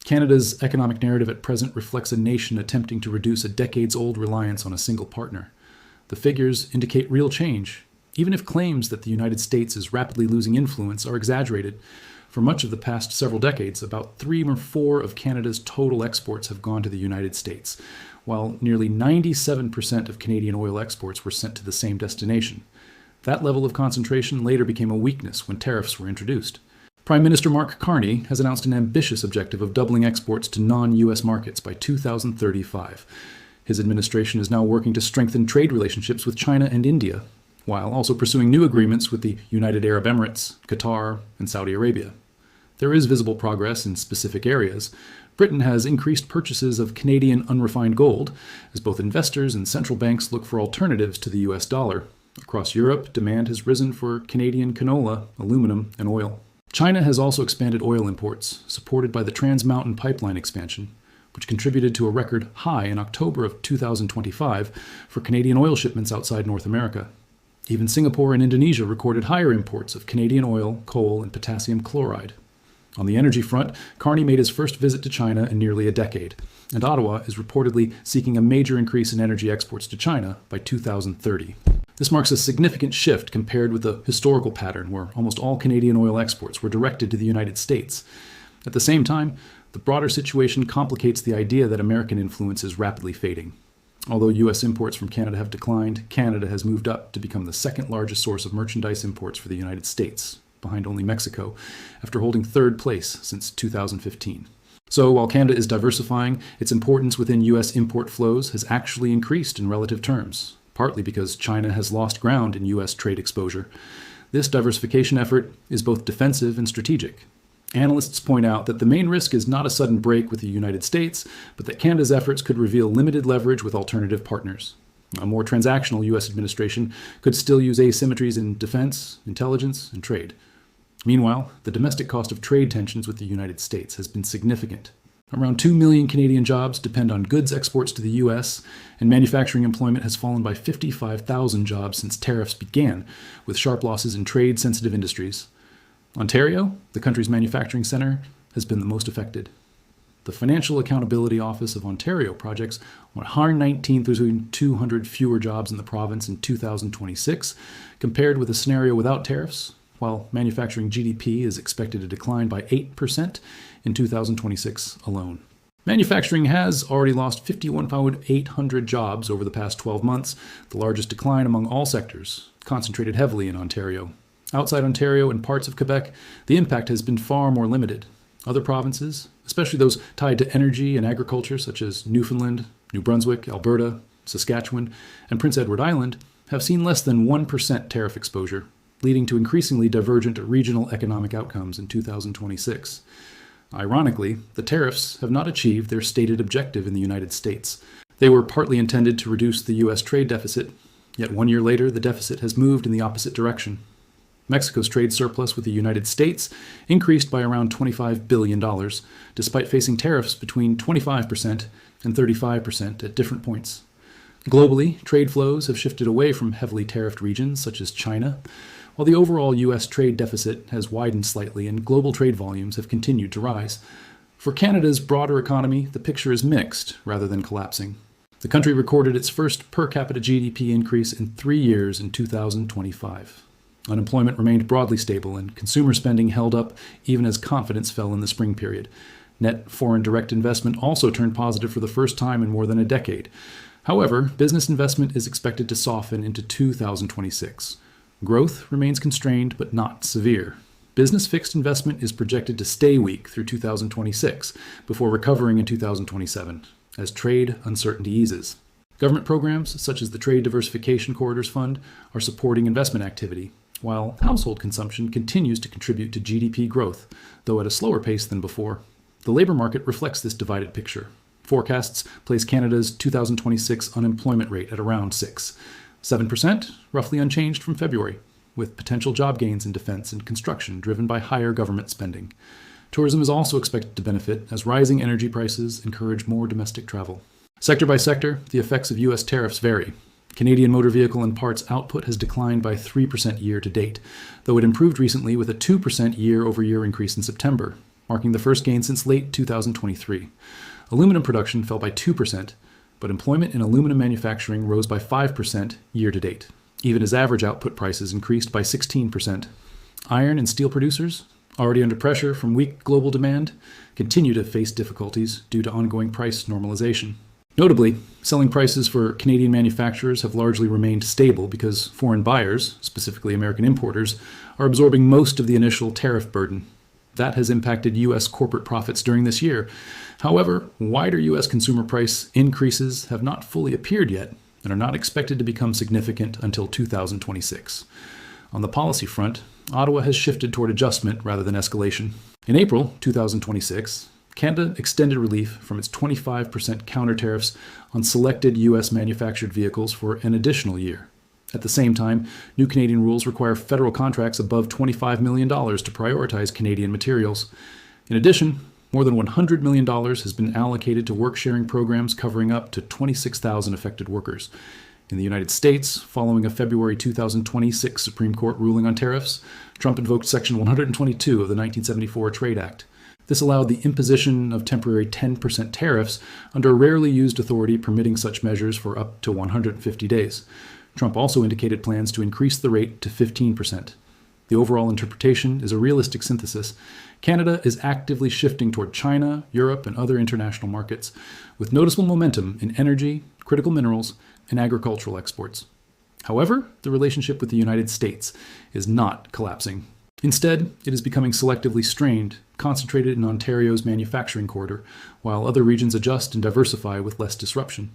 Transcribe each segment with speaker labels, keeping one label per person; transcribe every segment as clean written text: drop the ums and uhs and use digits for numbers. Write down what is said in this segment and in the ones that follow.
Speaker 1: Canada's economic narrative at present reflects a nation attempting to reduce a decades-old reliance on a single partner. The figures indicate real change, even if claims that the United States is rapidly losing influence are exaggerated. For much of the past several decades, about 3 or 4 of Canada's total exports have gone to the United States, while nearly 97% of Canadian oil exports were sent to the same destination. That level of concentration later became a weakness when tariffs were introduced. Prime Minister Mark Carney has announced an ambitious objective of doubling exports to non-US markets by 2035. His administration is now working to strengthen trade relationships with China and India, while also pursuing new agreements with the United Arab Emirates, Qatar, and Saudi Arabia. There is visible progress in specific areas. Britain has increased purchases of Canadian unrefined gold, as both investors and central banks look for alternatives to the US dollar. Across Europe, demand has risen for Canadian canola, aluminum, and oil. China has also expanded oil imports, supported by the Trans Mountain Pipeline expansion, which contributed to a record high in October of 2025 for Canadian oil shipments outside North America. Even Singapore and Indonesia recorded higher imports of Canadian oil, coal, and potassium chloride. On the energy front, Carney made his first visit to China in nearly a decade, and Ottawa is reportedly seeking a major increase in energy exports to China by 2030. This marks a significant shift compared with the historical pattern where almost all Canadian oil exports were directed to the United States. At the same time, the broader situation complicates the idea that American influence is rapidly fading. Although U.S. imports from Canada have declined, Canada has moved up to become the second largest source of merchandise imports for the United States, behind only Mexico, after holding third place since 2015. So while Canada is diversifying, its importance within U.S. import flows has actually increased in relative terms, partly because China has lost ground in U.S. trade exposure. This diversification effort is both defensive and strategic. Analysts point out that the main risk is not a sudden break with the United States, but that Canada's efforts could reveal limited leverage with alternative partners. A more transactional U.S. administration could still use asymmetries in defense, intelligence, and trade. Meanwhile, the domestic cost of trade tensions with the United States has been significant. Around 2 million Canadian jobs depend on goods exports to the U.S., and manufacturing employment has fallen by 55,000 jobs since tariffs began, with sharp losses in trade-sensitive industries. Ontario, the country's manufacturing centre, has been the most affected. The Financial Accountability Office of Ontario projects 119,200 fewer jobs in the province in 2026, compared with a scenario without tariffs, while manufacturing GDP is expected to decline by 8% in 2026 alone. Manufacturing has already lost 51,800 jobs over the past 12 months, the largest decline among all sectors, concentrated heavily in Ontario. Outside Ontario and parts of Quebec, the impact has been far more limited. Other provinces, especially those tied to energy and agriculture such as Newfoundland, New Brunswick, Alberta, Saskatchewan, and Prince Edward Island, have seen less than 1% tariff exposure, leading to increasingly divergent regional economic outcomes in 2026. Ironically, the tariffs have not achieved their stated objective in the United States. They were partly intended to reduce the U.S. trade deficit, yet 1 year later the deficit has moved in the opposite direction. Mexico's trade surplus with the United States increased by around $25 billion, despite facing tariffs between 25% and 35% at different points. Globally, trade flows have shifted away from heavily tariffed regions such as China, while the overall U.S. trade deficit has widened slightly and global trade volumes have continued to rise. For Canada's broader economy, the picture is mixed rather than collapsing. The country recorded its first per capita GDP increase in 3 years in 2025. Unemployment remained broadly stable and consumer spending held up even as confidence fell in the spring period. Net foreign direct investment also turned positive for the first time in more than a decade. However, business investment is expected to soften into 2026. Growth remains constrained but not severe. Business fixed investment is projected to stay weak through 2026 before recovering in 2027 as trade uncertainty eases. Government programs such as the Trade Diversification Corridors Fund are supporting investment activity, while household consumption continues to contribute to GDP growth, though at a slower pace than before. The labor market reflects this divided picture. Forecasts place Canada's 2026 unemployment rate at around 7%, roughly unchanged from February, with potential job gains in defense and construction driven by higher government spending. Tourism is also expected to benefit as rising energy prices encourage more domestic travel. Sector by sector, the effects of U.S. tariffs vary. Canadian motor vehicle and parts output has declined by 3% year to date, though it improved recently with a 2% year-over-year increase in September. marking the first gain since late 2023. Aluminum production fell by 2%, but employment in aluminum manufacturing rose by 5% year to date, even as average output prices increased by 16%. Iron and steel producers, already under pressure from weak global demand, continue to face difficulties due to ongoing price normalization. Notably, selling prices for Canadian manufacturers have largely remained stable because foreign buyers, specifically American importers, are absorbing most of the initial tariff burden. That has impacted U.S. corporate profits during this year. However, wider U.S. consumer price increases have not fully appeared yet and are not expected to become significant until 2026. On the policy front, Ottawa has shifted toward adjustment rather than escalation. In April 2026, Canada extended relief from its 25% counter tariffs on selected U.S. manufactured vehicles for an additional year. At the same time, new Canadian rules require federal contracts above $25 million to prioritize Canadian materials. In addition, more than $100 million has been allocated to work-sharing programs covering up to 26,000 affected workers. In the United States, following a February 2026 Supreme Court ruling on tariffs, Trump invoked Section 122 of the 1974 Trade Act. This allowed the imposition of temporary 10% tariffs under a rarely used authority permitting such measures for up to 150 days. Trump also indicated plans to increase the rate to 15%. The overall interpretation is a realistic synthesis. Canada is actively shifting toward China, Europe, and other international markets, with noticeable momentum in energy, critical minerals, and agricultural exports. However, the relationship with the United States is not collapsing. Instead, it is becoming selectively strained, concentrated in Ontario's manufacturing corridor, while other regions adjust and diversify with less disruption.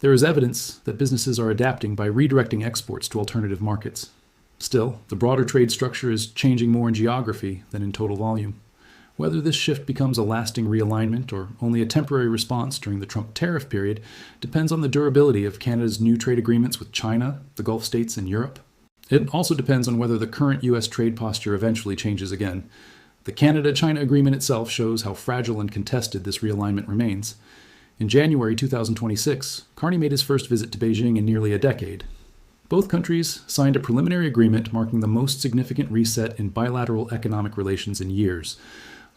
Speaker 1: There is evidence that businesses are adapting by redirecting exports to alternative markets. Still, the broader trade structure is changing more in geography than in total volume. Whether this shift becomes a lasting realignment or only a temporary response during the Trump tariff period depends on the durability of Canada's new trade agreements with China, the Gulf states, and Europe. It also depends on whether the current U.S. trade posture eventually changes again. The Canada-China agreement itself shows how fragile and contested this realignment remains. In January 2026, Carney made his first visit to Beijing in nearly a decade. Both countries signed a preliminary agreement marking the most significant reset in bilateral economic relations in years.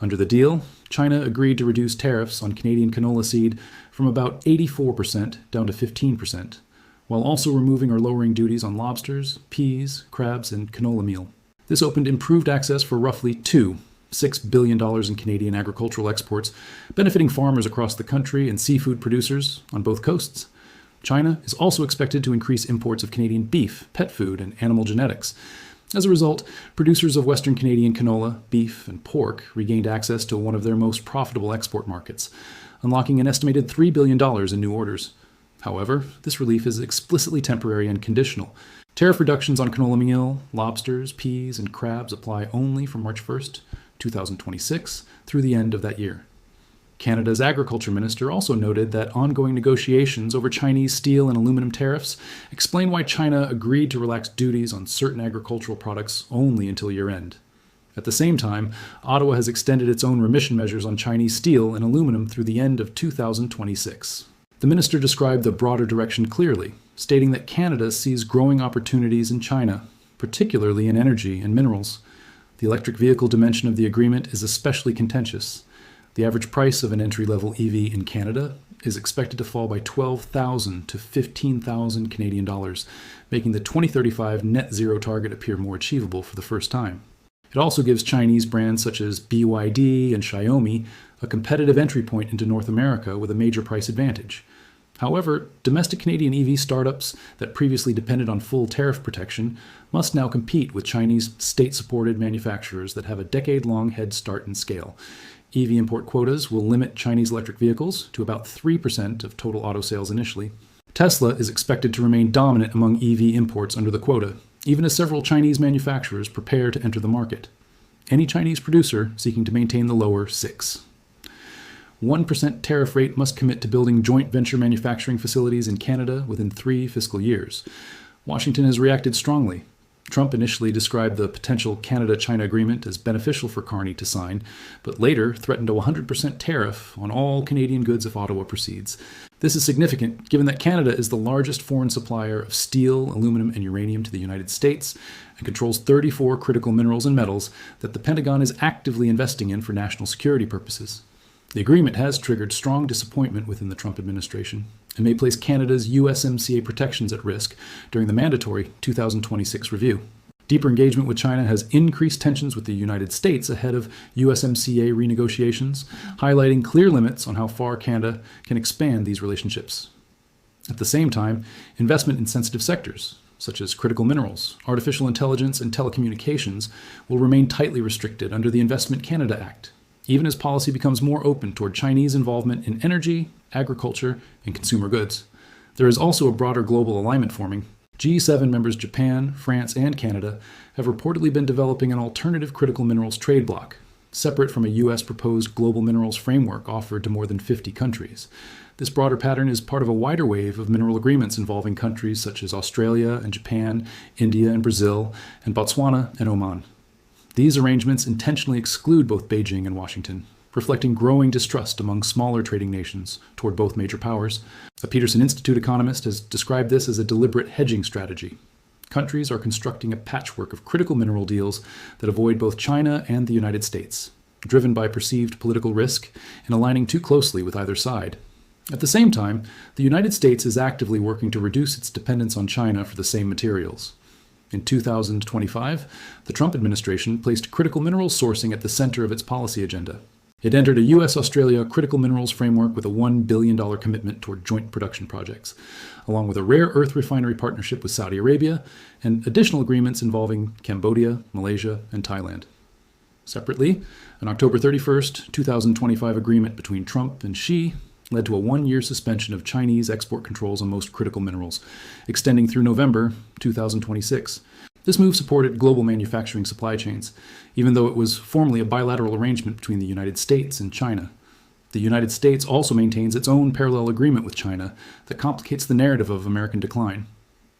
Speaker 1: Under the deal, China agreed to reduce tariffs on Canadian canola seed from about 84% down to 15%, while also removing or lowering duties on lobsters, peas, crabs, and canola meal. This opened improved access for roughly $6 billion in Canadian agricultural exports, benefiting farmers across the country and seafood producers on both coasts. China is also expected to increase imports of Canadian beef, pet food, and animal genetics. As a result, producers of Western Canadian canola, beef, and pork regained access to one of their most profitable export markets, unlocking an estimated $3 billion in new orders. However, this relief is explicitly temporary and conditional. Tariff reductions on canola meal, lobsters, peas, and crabs apply only from March 1st, 2026 through the end of that year. Canada's agriculture minister also noted that ongoing negotiations over Chinese steel and aluminum tariffs explain why China agreed to relax duties on certain agricultural products only until year-end. At the same time, Ottawa has extended its own remission measures on Chinese steel and aluminum through the end of 2026. The minister described the broader direction clearly, stating that Canada sees growing opportunities in China, particularly in energy and minerals. The electric vehicle dimension of the agreement is especially contentious. The average price of an entry-level EV in Canada is expected to fall by $12,000 to $15,000 Canadian dollars, making the 2035 net zero target appear more achievable for the first time. It also gives Chinese brands such as BYD and Xiaomi a competitive entry point into North America with a major price advantage. However, domestic Canadian EV startups that previously depended on full tariff protection must now compete with Chinese state-supported manufacturers that have a decade-long head start in scale. EV import quotas will limit Chinese electric vehicles to about 3% of total auto sales initially. Tesla is expected to remain dominant among EV imports under the quota, even as several Chinese manufacturers prepare to enter the market. Any Chinese producer seeking to maintain the lower 6. 1% tariff rate must commit to building joint venture manufacturing facilities in Canada within 3 fiscal years. Washington has reacted strongly. Trump initially described the potential Canada-China agreement as beneficial for Carney to sign, but later threatened a 100% tariff on all Canadian goods if Ottawa proceeds. This is significant given that Canada is the largest foreign supplier of steel, aluminum, and uranium to the United States and controls 34 critical minerals and metals that the Pentagon is actively investing in for national security purposes. The agreement has triggered strong disappointment within the Trump administration and may place Canada's USMCA protections at risk during the mandatory 2026 review. Deeper engagement with China has increased tensions with the United States ahead of USMCA renegotiations, highlighting clear limits on how far Canada can expand these relationships. At the same time, investment in sensitive sectors, such as critical minerals, artificial intelligence, and telecommunications, will remain tightly restricted under the Investment Canada Act, even as policy becomes more open toward Chinese involvement in energy, agriculture, and consumer goods. There is also a broader global alignment forming. G7 members Japan, France, and Canada have reportedly been developing an alternative critical minerals trade bloc, separate from a U.S. proposed global minerals framework offered to more than 50 countries. This broader pattern is part of a wider wave of mineral agreements involving countries such as Australia and Japan, India and Brazil, and Botswana and Oman. These arrangements intentionally exclude both Beijing and Washington, reflecting growing distrust among smaller trading nations toward both major powers. A Peterson Institute economist has described this as a deliberate hedging strategy. Countries are constructing a patchwork of critical mineral deals that avoid both China and the United States, driven by perceived political risk and aligning too closely with either side. At the same time, the United States is actively working to reduce its dependence on China for the same materials. In 2025, the Trump administration placed critical minerals sourcing at the center of its policy agenda. It entered a U.S.-Australia critical minerals framework with a $1 billion commitment toward joint production projects, along with a rare earth refinery partnership with Saudi Arabia and additional agreements involving Cambodia, Malaysia, and Thailand. Separately, an October 31, 2025 agreement between Trump and Xi led to a one-year suspension of Chinese export controls on most critical minerals, extending through November 2026. This move supported global manufacturing supply chains, even though it was formally a bilateral arrangement between the United States and China. The United States also maintains its own parallel agreement with China that complicates the narrative of American decline.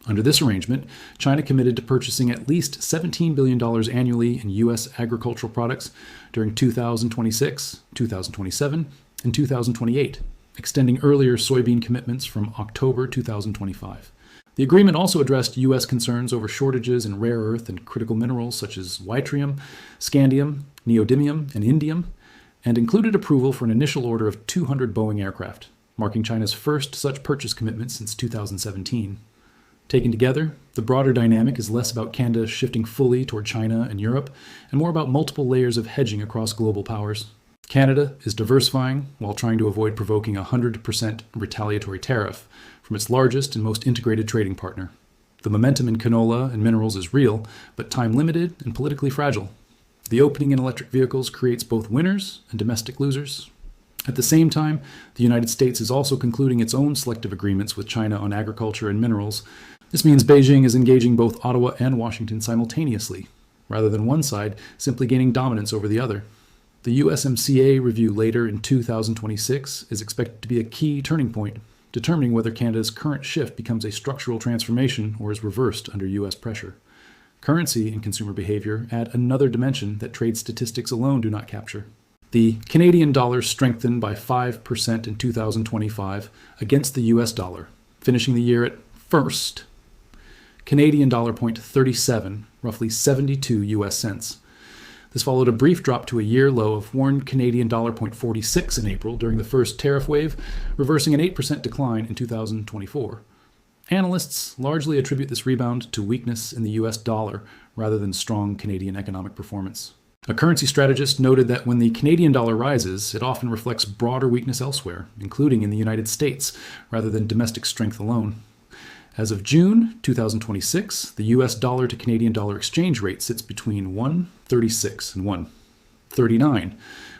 Speaker 1: Under this arrangement, China committed to purchasing at least $17 billion annually in U.S. agricultural products during 2026, 2027, and 2028, extending earlier soybean commitments from October 2025. The agreement also addressed U.S. concerns over shortages in rare earth and critical minerals such as yttrium, scandium, neodymium, and indium, and included approval for an initial order of 200 Boeing aircraft, marking China's first such purchase commitment since 2017. Taken together, the broader dynamic is less about Canada shifting fully toward China and Europe, and more about multiple layers of hedging across global powers. Canada is diversifying while trying to avoid provoking a 100% retaliatory tariff from its largest and most integrated trading partner. The momentum in canola and minerals is real, but time-limited and politically fragile. The opening in electric vehicles creates both winners and domestic losers. At the same time, the United States is also concluding its own selective agreements with China on agriculture and minerals. This means Beijing is engaging both Ottawa and Washington simultaneously, rather than one side simply gaining dominance over the other. The USMCA review later in 2026 is expected to be a key turning point, determining whether Canada's current shift becomes a structural transformation or is reversed under U.S. pressure. Currency and consumer behavior add another dimension that trade statistics alone do not capture. The Canadian dollar strengthened by 5% in 2025 against the U.S. dollar, finishing the year at first Canadian dollar point 37, roughly 72 U.S. cents. This followed a brief drop to a year low of worn Canadian dollar point 46 in April during the first tariff wave, reversing an 8% decline in 2024. Analysts largely attribute this rebound to weakness in the US dollar rather than strong Canadian economic performance. A currency strategist noted that when the Canadian dollar rises, it often reflects broader weakness elsewhere, including in the United States, rather than domestic strength alone. As of June 2026, the US dollar to Canadian dollar exchange rate sits between 1.36 and 1.39,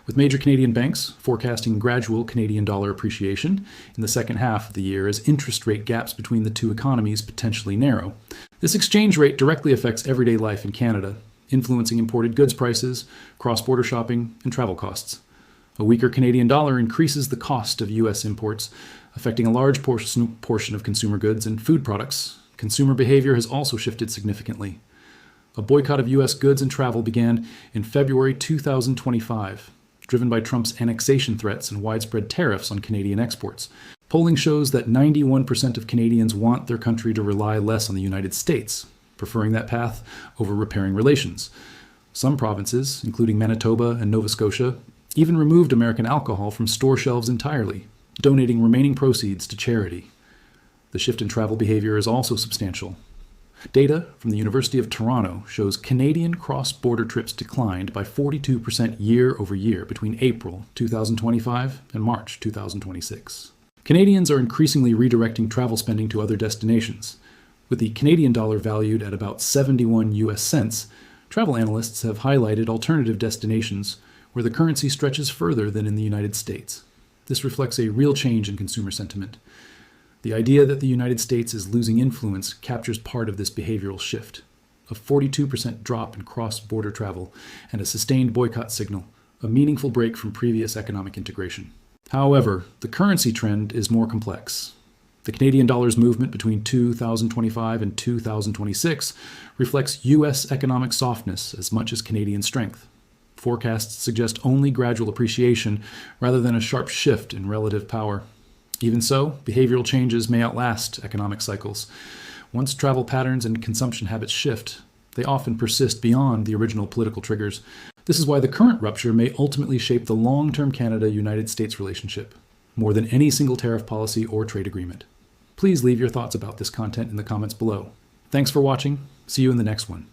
Speaker 1: with major Canadian banks forecasting gradual Canadian dollar appreciation in the second half of the year as interest rate gaps between the two economies potentially narrow. This exchange rate directly affects everyday life in Canada, influencing imported goods prices, cross-border shopping, and travel costs. A weaker Canadian dollar increases the cost of U.S. imports, affecting a large portion of consumer goods and food products. Consumer behavior has also shifted significantly. A boycott of U.S. goods and travel began in February 2025, driven by Trump's annexation threats and widespread tariffs on Canadian exports. Polling shows that 91% of Canadians want their country to rely less on the United States, preferring that path over repairing relations. Some provinces, including Manitoba and Nova Scotia, even removed American alcohol from store shelves entirely, donating remaining proceeds to charity. The shift in travel behavior is also substantial. Data from the University of Toronto shows Canadian cross-border trips declined by 42% year over year between April 2025 and March 2026. Canadians are increasingly redirecting travel spending to other destinations. With the Canadian dollar valued at about 71 US cents, travel analysts have highlighted alternative destinations where the currency stretches further than in the United States. This reflects a real change in consumer sentiment. The idea that the United States is losing influence captures part of this behavioral shift. A 42% drop in cross-border travel and a sustained boycott signal, a meaningful break from previous economic integration. However, the currency trend is more complex. The Canadian dollar's movement between 2025 and 2026 reflects U.S. economic softness as much as Canadian strength. Forecasts suggest only gradual appreciation rather than a sharp shift in relative power. Even so, behavioral changes may outlast economic cycles. Once travel patterns and consumption habits shift, they often persist beyond the original political triggers. This is why the current rupture may ultimately shape the long-term Canada-United States relationship, more than any single tariff policy or trade agreement. Please leave your thoughts about this content in the comments below. Thanks for watching. See you in the next one.